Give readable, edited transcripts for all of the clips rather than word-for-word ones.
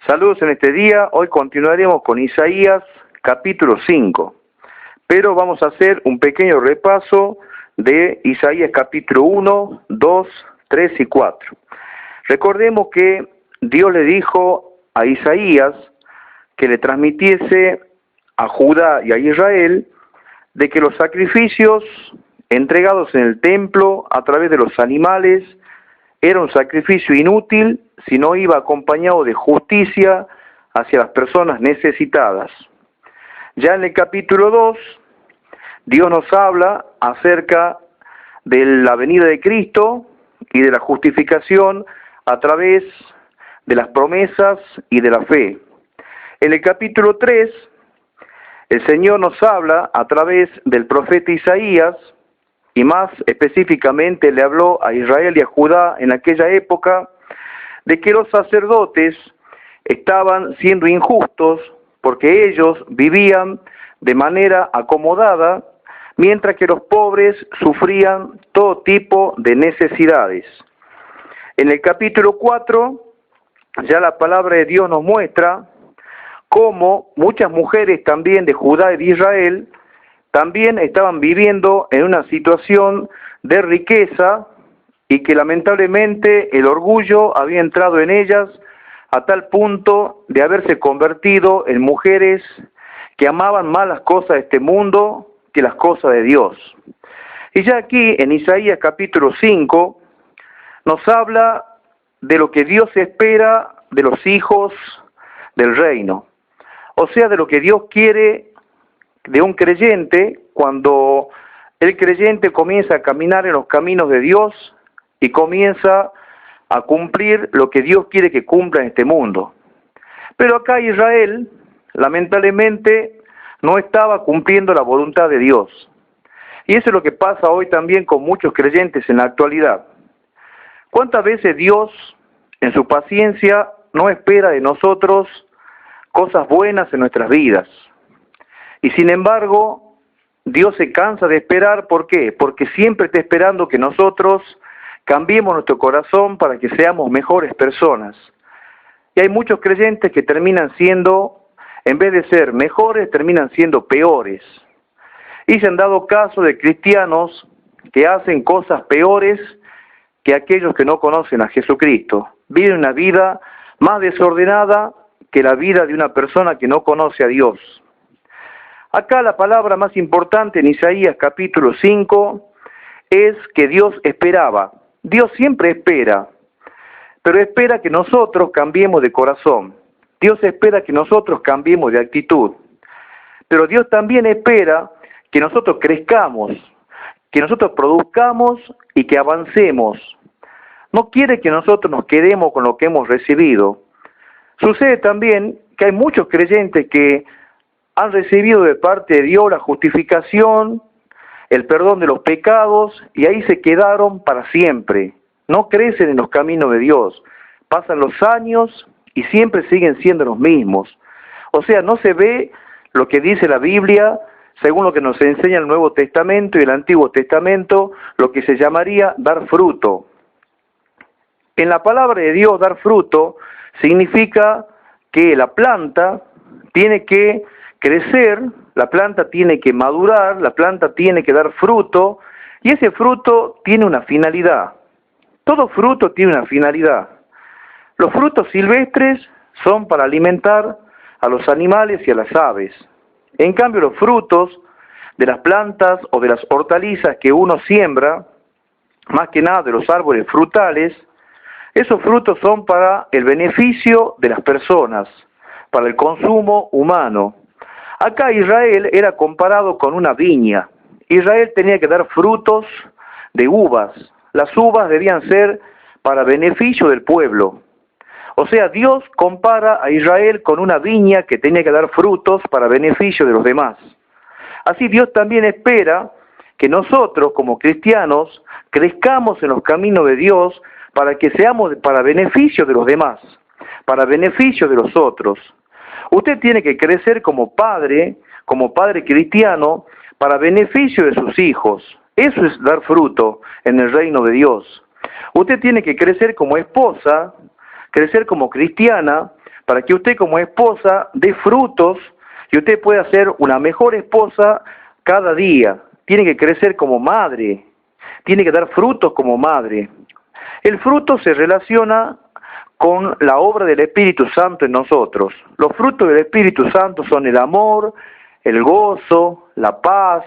Saludos en este día. Hoy continuaremos con Isaías capítulo 5, pero vamos a hacer un pequeño repaso de Isaías capítulo 1, 2, 3 y 4. Recordemos que Dios le dijo a Isaías que le transmitiese a Judá y a Israel de que los sacrificios entregados en el templo a través de los animales era un sacrificio inútil si no iba acompañado de justicia hacia las personas necesitadas. Ya en el capítulo 2, Dios nos habla acerca de la venida de Cristo y de la justificación a través de las promesas y de la fe. En el capítulo 3, el Señor nos habla a través del profeta Isaías, y más específicamente le habló a Israel y a Judá en aquella época, de que los sacerdotes estaban siendo injustos porque ellos vivían de manera acomodada, mientras que los pobres sufrían todo tipo de necesidades. En el capítulo 4, ya la palabra de Dios nos muestra cómo muchas mujeres también de Judá y de Israel también estaban viviendo en una situación de riqueza y que lamentablemente el orgullo había entrado en ellas a tal punto de haberse convertido en mujeres que amaban más las cosas de este mundo que las cosas de Dios. Y ya aquí en Isaías capítulo 5 nos habla de lo que Dios espera de los hijos del reino. O sea, de lo que Dios quiere de un creyente cuando el creyente comienza a caminar en los caminos de Dios y comienza a cumplir lo que Dios quiere que cumpla en este mundo. Pero acá Israel, lamentablemente, no estaba cumpliendo la voluntad de Dios. Y eso es lo que pasa hoy también con muchos creyentes en la actualidad. ¿Cuántas veces Dios, en su paciencia, no espera de nosotros cosas buenas en nuestras vidas? Y sin embargo, Dios se cansa de esperar. ¿Por qué? Porque siempre está esperando que nosotros cambiemos nuestro corazón para que seamos mejores personas. Y hay muchos creyentes que terminan siendo, en vez de ser mejores, terminan siendo peores. Y se han dado casos de cristianos que hacen cosas peores que aquellos que no conocen a Jesucristo. Viven una vida más desordenada que la vida de una persona que no conoce a Dios. Acá la palabra más importante en Isaías capítulo 5 es que Dios esperaba. Dios siempre espera, pero espera que nosotros cambiemos de corazón. Dios espera que nosotros cambiemos de actitud. Pero Dios también espera que nosotros crezcamos, que nosotros produzcamos y que avancemos. No quiere que nosotros nos quedemos con lo que hemos recibido. Sucede también que hay muchos creyentes que han recibido de parte de Dios la justificación, el perdón de los pecados, y ahí se quedaron para siempre. No crecen en los caminos de Dios. Pasan los años y siempre siguen siendo los mismos. O sea, no se ve lo que dice la Biblia, según lo que nos enseña el Nuevo Testamento y el Antiguo Testamento, lo que se llamaría dar fruto. En la palabra de Dios, dar fruto significa que la planta tiene que crecer, la planta tiene que madurar, la planta tiene que dar fruto, y ese fruto tiene una finalidad. Todo fruto tiene una finalidad. Los frutos silvestres son para alimentar a los animales y a las aves. En cambio, los frutos de las plantas o de las hortalizas que uno siembra, más que nada de los árboles frutales, esos frutos son para el beneficio de las personas, para el consumo humano. Acá Israel era comparado con una viña. Israel tenía que dar frutos de uvas. Las uvas debían ser para beneficio del pueblo. O sea, Dios compara a Israel con una viña que tenía que dar frutos para beneficio de los demás. Así Dios también espera que nosotros como cristianos crezcamos en los caminos de Dios para que seamos para beneficio de los demás, para beneficio de los otros. Usted tiene que crecer como padre cristiano, para beneficio de sus hijos. Eso es dar fruto en el reino de Dios. Usted tiene que crecer como esposa, crecer como cristiana, para que usted como esposa dé frutos y usted pueda ser una mejor esposa cada día. Tiene que crecer como madre, tiene que dar frutos como madre. El fruto se relaciona con la obra del Espíritu Santo en nosotros. Los frutos del Espíritu Santo son el amor, el gozo, la paz,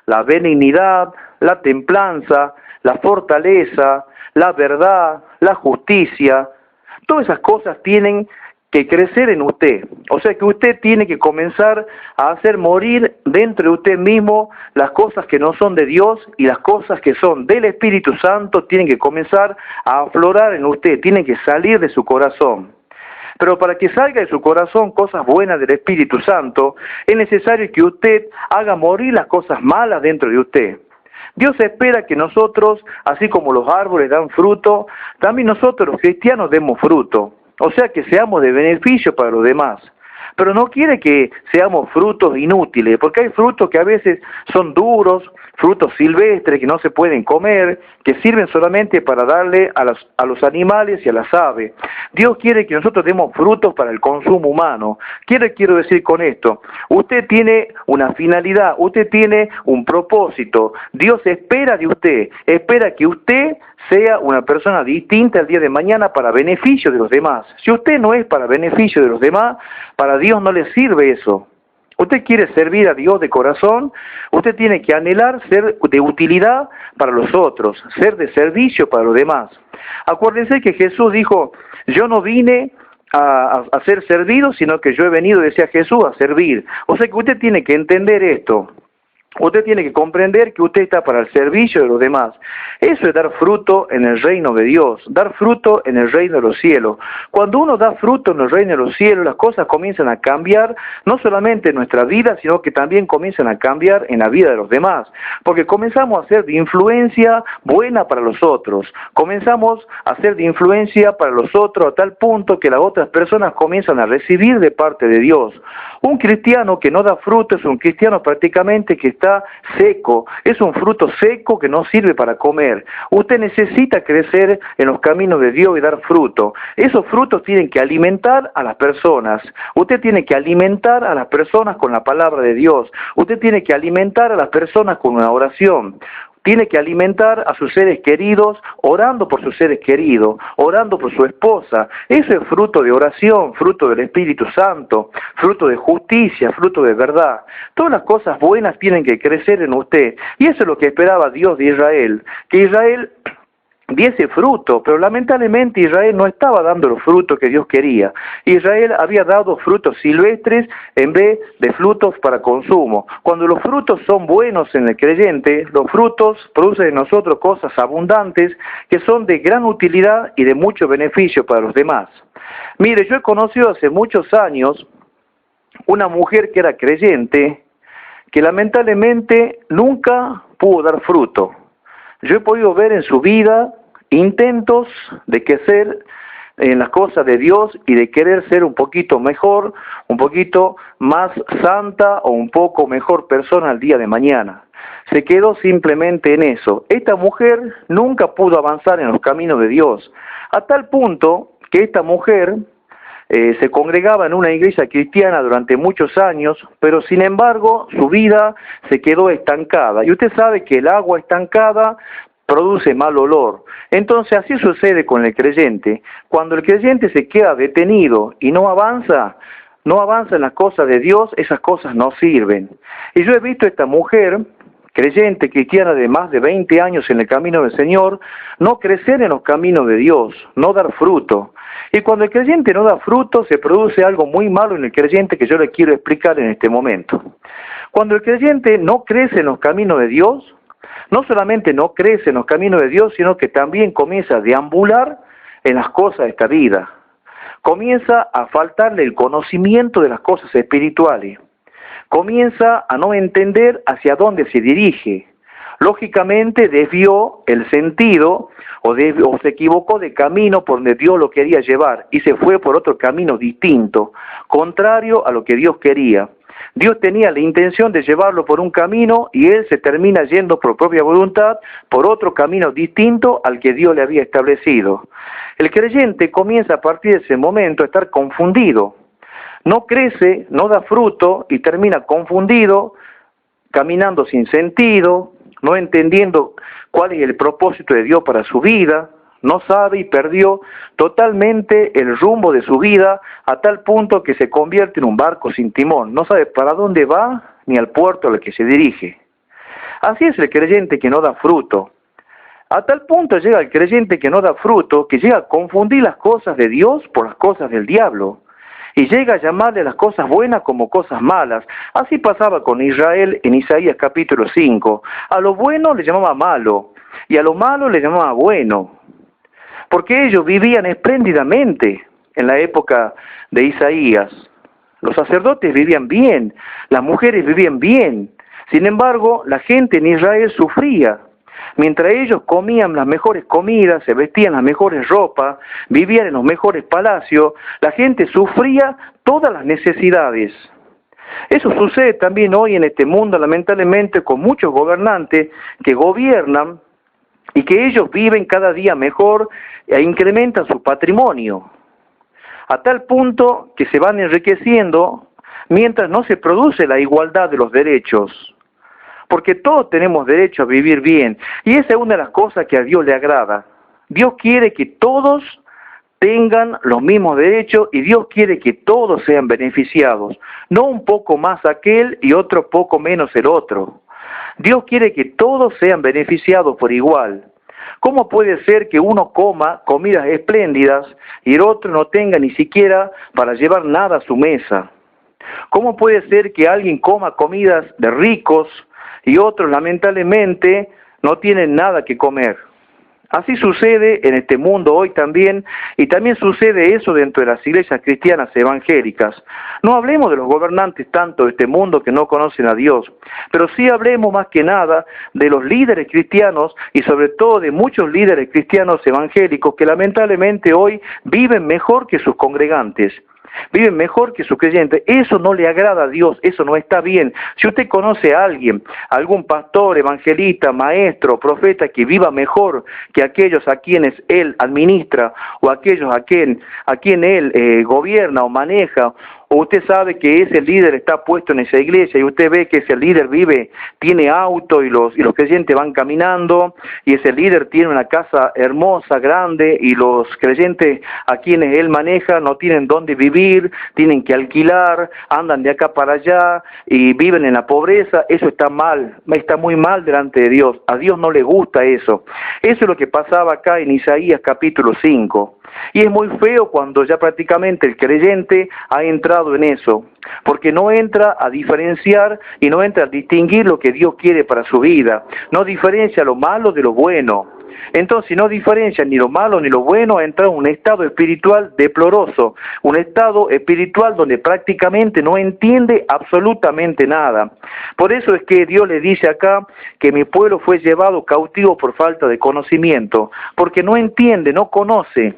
la benignidad, la templanza, la fortaleza, la verdad, la justicia. Todas esas cosas tienen que crecer en usted. O sea que usted tiene que comenzar a hacer morir dentro de usted mismo las cosas que no son de Dios, y las cosas que son del Espíritu Santo tienen que comenzar a aflorar en usted, tienen que salir de su corazón. Pero para que salga de su corazón cosas buenas del Espíritu Santo, es necesario que usted haga morir las cosas malas dentro de usted. Dios espera que nosotros, así como los árboles dan fruto, también nosotros los cristianos demos fruto. O sea, que seamos de beneficio para los demás. Pero no quiere que seamos frutos inútiles, porque hay frutos que a veces son duros, frutos silvestres que no se pueden comer, que sirven solamente para darle a los animales y a las aves. Dios quiere que nosotros demos frutos para el consumo humano. ¿Qué le quiero decir con esto? Usted tiene una finalidad, usted tiene un propósito. Dios espera de usted, espera que usted sea una persona distinta el día de mañana para beneficio de los demás. Si usted no es para beneficio de los demás, para Dios no le sirve eso. Usted quiere servir a Dios de corazón, usted tiene que anhelar ser de utilidad para los otros, ser de servicio para los demás. Acuérdense que Jesús dijo, yo no vine a ser servido, sino que yo he venido, decía Jesús, a servir. O sea que usted tiene que entender esto. Usted tiene que comprender que usted está para el servicio de los demás. Eso es dar fruto en el reino de Dios, dar fruto en el reino de los cielos. Cuando uno da fruto en el reino de los cielos, las cosas comienzan a cambiar, no solamente en nuestra vida, sino que también comienzan a cambiar en la vida de los demás. Porque comenzamos a ser de influencia buena para los otros. Comenzamos a ser de influencia para los otros a tal punto que las otras personas comienzan a recibir de parte de Dios. Un cristiano que no da fruto es un cristiano prácticamente que está seco, es un fruto seco que no sirve para comer. Usted necesita crecer en los caminos de Dios y dar fruto. Esos frutos tienen que alimentar a las personas. Usted tiene que alimentar a las personas con la palabra de Dios. Usted tiene que alimentar a las personas con una oración. Tiene que alimentar a sus seres queridos, orando por sus seres queridos, orando por su esposa. Eso es fruto de oración, fruto del Espíritu Santo, fruto de justicia, fruto de verdad. Todas las cosas buenas tienen que crecer en usted. Y eso es lo que esperaba Dios de Israel, que Israel diese fruto, pero lamentablemente Israel no estaba dando los frutos que Dios quería. Israel había dado frutos silvestres en vez de frutos para consumo. Cuando los frutos son buenos en el creyente, los frutos producen en nosotros cosas abundantes que son de gran utilidad y de mucho beneficio para los demás. Mire, yo he conocido hace muchos años una mujer que era creyente, que lamentablemente nunca pudo dar fruto. Yo he podido ver en su vida intentos de crecer en las cosas de Dios y de querer ser un poquito mejor, un poquito más santa o un poco mejor persona al día de mañana. Se quedó simplemente en eso. Esta mujer nunca pudo avanzar en los caminos de Dios, a tal punto que esta mujer se congregaba en una iglesia cristiana durante muchos años, pero sin embargo su vida se quedó estancada. Y usted sabe que el agua estancada produce mal olor. Entonces así sucede con el creyente. Cuando el creyente se queda detenido y no avanza en las cosas de Dios, esas cosas no sirven. Y yo he visto a esta mujer creyente, cristiana de más de 20 años en el camino del Señor, no crecer en los caminos de Dios, no dar fruto. Y cuando el creyente no da fruto, se produce algo muy malo en el creyente que yo le quiero explicar en este momento. Cuando el creyente no crece en los caminos de Dios, no solamente no crece en los caminos de Dios, sino que también comienza a deambular en las cosas de esta vida. Comienza a faltarle el conocimiento de las cosas espirituales. Comienza a no entender hacia dónde se dirige. Lógicamente desvió el sentido o se equivocó de camino por donde Dios lo quería llevar y se fue por otro camino distinto, contrario a lo que Dios quería. Dios tenía la intención de llevarlo por un camino y él se termina yendo por propia voluntad por otro camino distinto al que Dios le había establecido. El creyente comienza a partir de ese momento a estar confundido. no crece, no da fruto y termina confundido, caminando sin sentido, no entendiendo cuál es el propósito de Dios para su vida, no sabe y perdió totalmente el rumbo de su vida a tal punto que se convierte en un barco sin timón, no sabe para dónde va ni al puerto al que se dirige. Así es el creyente que no da fruto. A tal punto llega el creyente que no da fruto, que llega a confundir las cosas de Dios por las cosas del diablo. Y llega a llamarle las cosas buenas como cosas malas. Así pasaba con Israel en Isaías capítulo 5. A lo bueno le llamaba malo, y a lo malo le llamaba bueno. Porque ellos vivían espléndidamente en la época de Isaías. Los sacerdotes vivían bien, las mujeres vivían bien. Sin embargo, la gente en Israel sufría. Mientras ellos comían las mejores comidas, se vestían las mejores ropas, vivían en los mejores palacios, la gente sufría todas las necesidades. Eso sucede también hoy en este mundo, lamentablemente, con muchos gobernantes que gobiernan y que ellos viven cada día mejor e incrementan su patrimonio, a tal punto que se van enriqueciendo mientras no se produce la igualdad de los derechos. Porque todos tenemos derecho a vivir bien. Y esa es una de las cosas que a Dios le agrada. Dios quiere que todos tengan los mismos derechos y Dios quiere que todos sean beneficiados. No un poco más aquel y otro poco menos el otro. Dios quiere que todos sean beneficiados por igual. ¿Cómo puede ser que uno coma comidas espléndidas y el otro no tenga ni siquiera para llevar nada a su mesa? ¿Cómo puede ser que alguien coma comidas de ricos y otros lamentablemente no tienen nada que comer? Así sucede en este mundo hoy también, y también sucede eso dentro de las iglesias cristianas evangélicas. No hablemos de los gobernantes tanto de este mundo que no conocen a Dios, pero sí hablemos más que nada de los líderes cristianos y sobre todo de muchos líderes cristianos evangélicos que lamentablemente hoy viven mejor que sus congregantes. Viven mejor que sus creyentes. Eso no le agrada a Dios, eso no está bien. Si usted conoce a alguien, algún pastor, evangelista, maestro, profeta que viva mejor que aquellos a quienes él administra o aquellos a quien él gobierna o maneja, o usted sabe que ese líder está puesto en esa iglesia y usted ve que ese líder tiene auto y los creyentes van caminando y ese líder tiene una casa hermosa, grande y los creyentes a quienes él maneja no tienen dónde vivir, tienen que alquilar, andan de acá para allá y viven en la pobreza, eso está mal, está muy mal delante de Dios. A Dios no le gusta eso. Eso es lo que pasaba acá en Isaías capítulo 5. Y es muy feo cuando ya prácticamente el creyente ha entrado en eso, porque no entra a diferenciar y no entra a distinguir lo que Dios quiere para su vida, no diferencia lo malo de lo bueno. Entonces, si no diferencia ni lo malo ni lo bueno, ha entrado en un estado espiritual deploroso, un estado espiritual donde prácticamente no entiende absolutamente nada. Por eso es que Dios le dice acá que mi pueblo fue llevado cautivo por falta de conocimiento, porque no entiende, no conoce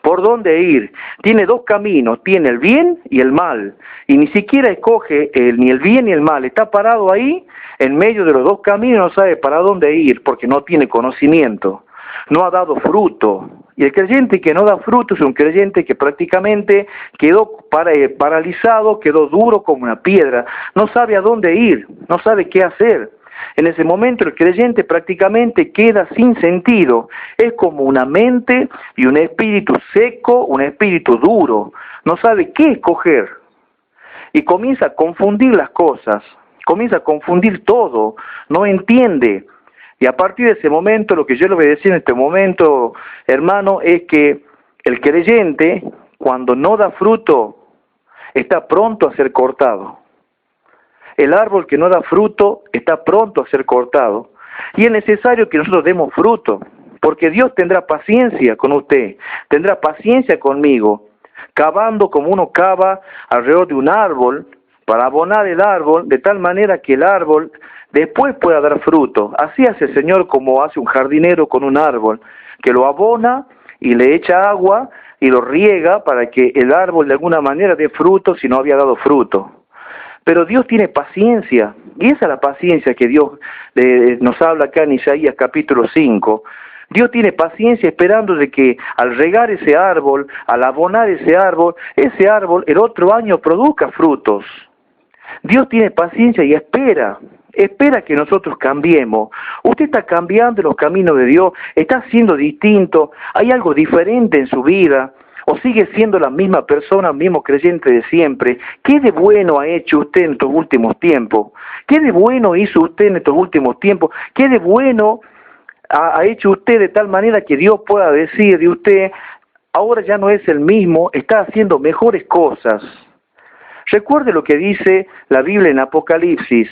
por dónde ir. Tiene dos caminos, tiene el bien y el mal, y ni siquiera escoge ni el bien ni el mal, está parado ahí en medio de los dos caminos, no sabe para dónde ir porque no tiene conocimiento, no ha dado fruto. Y el creyente que no da fruto es un creyente que prácticamente quedó paralizado, quedó duro como una piedra, no sabe a dónde ir, no sabe qué hacer. En ese momento el creyente prácticamente queda sin sentido, es como una mente y un espíritu seco, un espíritu duro, no sabe qué escoger y comienza a confundir las cosas, comienza a confundir todo, no entiende. Y a partir de ese momento, lo que yo le voy a decir en este momento, hermano, es que el creyente, cuando no da fruto, está pronto a ser cortado. El árbol que no da fruto está pronto a ser cortado. Y es necesario que nosotros demos fruto, porque Dios tendrá paciencia con usted, tendrá paciencia conmigo, cavando como uno cava alrededor de un árbol, para abonar el árbol, de tal manera que el árbol después pueda dar fruto. Así hace el Señor como hace un jardinero con un árbol, que lo abona y le echa agua y lo riega para que el árbol de alguna manera dé fruto si no había dado fruto. Pero Dios tiene paciencia, y esa es la paciencia que Dios nos habla acá en Isaías capítulo 5. Dios tiene paciencia esperando de que al regar ese árbol, al abonar ese árbol el otro año produzca frutos. Dios tiene paciencia y espera que nosotros cambiemos. Usted está cambiando los caminos de Dios, está siendo distinto, hay algo diferente en su vida, o sigue siendo la misma persona, el mismo creyente de siempre. ¿Qué de bueno ha hecho usted en estos últimos tiempos? ¿Qué de bueno hizo usted en estos últimos tiempos? ¿Qué de bueno ha hecho usted de tal manera que Dios pueda decir de usted, ahora ya no es el mismo, está haciendo mejores cosas? Recuerde lo que dice la Biblia en Apocalipsis,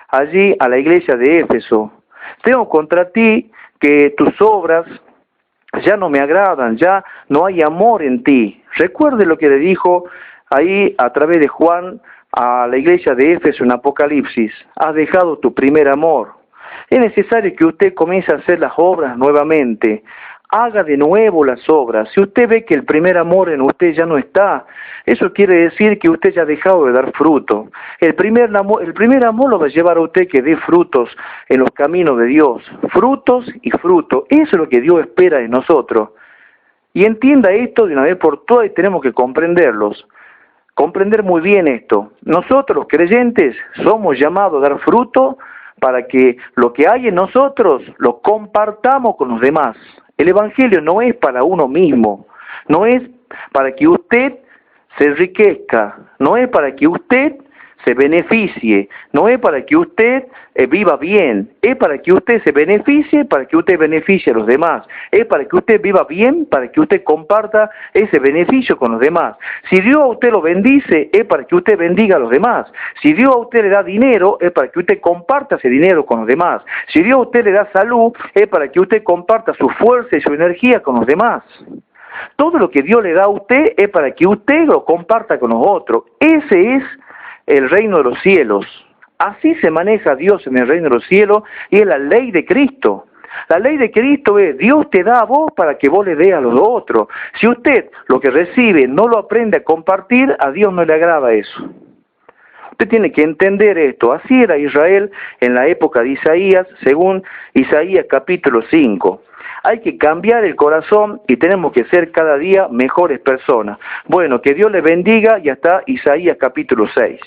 allí a la iglesia de Éfeso. Tengo contra ti que tus obras ya no me agradan, ya no hay amor en ti. Recuerde lo que le dijo ahí a través de Juan a la iglesia de Éfeso en Apocalipsis. Has dejado tu primer amor. Es necesario que usted comience a hacer las obras nuevamente. Haga de nuevo las obras. Si usted ve que el primer amor en usted ya no está, eso quiere decir que usted ya ha dejado de dar fruto. El primer amor lo va a llevar a usted que dé frutos en los caminos de Dios. Frutos y frutos. Eso es lo que Dios espera de nosotros. Y entienda esto de una vez por todas y tenemos que comprenderlos. Comprender muy bien esto. Nosotros los creyentes somos llamados a dar fruto para que lo que hay en nosotros lo compartamos con los demás. El Evangelio no es para uno mismo, no es para que usted se enriquezca, no es para que usted se beneficie, no es para que usted viva bien, es para que usted se beneficie, para que usted beneficie a los demás, es para que usted viva bien, para que usted comparta ese beneficio con los demás. Si Dios a usted lo bendice, es para que usted bendiga a los demás. Si Dios a usted le da dinero, es para que usted comparta ese dinero con los demás. Si Dios a usted le da salud, es para que usted comparta su fuerza y su energía con los demás. Todo lo que Dios le da a usted es para que usted lo comparta con los otros. Ese es el reino de los cielos. Así se maneja Dios en el reino de los cielos y es la ley de Cristo. La ley de Cristo es, Dios te da a vos para que vos le dé a los otros. Si usted lo que recibe no lo aprende a compartir, a Dios no le agrada eso. Usted tiene que entender esto. Así era Israel en la época de Isaías, según Isaías capítulo 5. Hay que cambiar el corazón y tenemos que ser cada día mejores personas. Bueno, que Dios le bendiga y hasta Isaías capítulo 6.